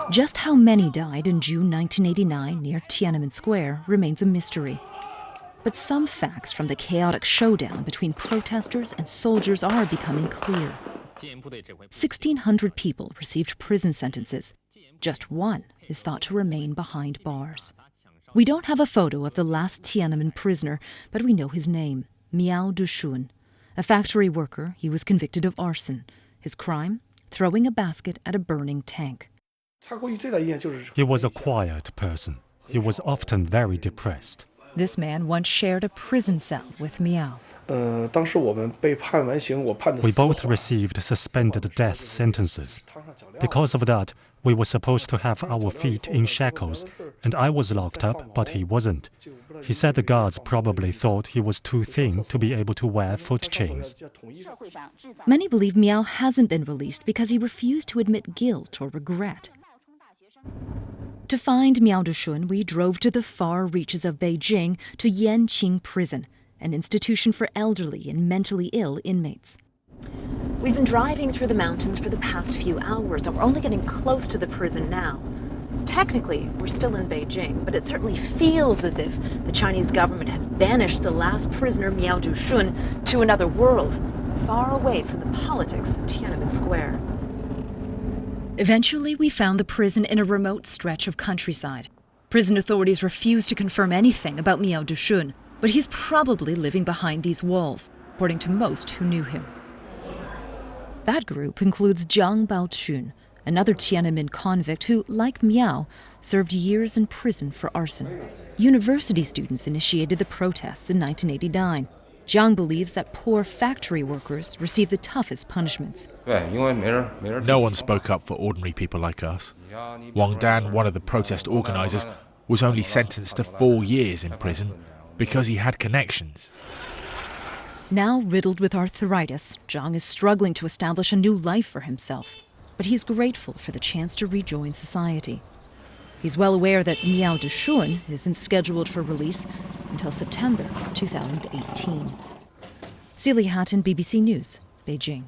Just how many died in June 1989 near Tiananmen Square remains a mystery. But some facts from the chaotic showdown between protesters and soldiers are becoming clear. 1,600 people received prison sentences. Just one is thought to remain behind bars. We don't have a photo of the last Tiananmen prisoner, but we know his name, Miao Dushun. A factory worker, he was convicted of arson. His crime? Throwing a basket at a burning tank. He was a quiet person. He was often very depressed. This man once shared a prison cell with Miao. We both received suspended death sentences. Because of that, we were supposed to have our feet in shackles, and I was locked up, but he wasn't. He said the guards probably thought he was too thin to be able to wear foot chains. Many believe Miao hasn't been released because he refused to admit guilt or regret. To find Miao Dushun, we drove to the far reaches of Beijing to Yanqing Prison, an institution for elderly and mentally ill inmates. We've been driving through the mountains for the past few hours, and we're only getting close to the prison now. Technically, we're still in Beijing, but it certainly feels as if the Chinese government has banished the last prisoner, Miao Dushun, to another world, far away from the politics of Tiananmen Square. Eventually, we found the prison in a remote stretch of countryside. Prison authorities refuse to confirm anything about Miao Dushun, but he's probably living behind these walls, according to most who knew him. That group includes Jiang Baochun, another Tiananmen convict who, like Miao, served years in prison for arson. University students initiated the protests in 1989. Jiang believes that poor factory workers receive the toughest punishments. No one spoke up for ordinary people like us. Wang Dan, one of the protest organisers, was only sentenced to 4 years in prison because he had connections. Now riddled with arthritis, Jiang is struggling to establish a new life for himself. But he's grateful for the chance to rejoin society. He's well aware that Miao Dushun isn't scheduled for release until September 2018. Celia Hatton, BBC News, Beijing.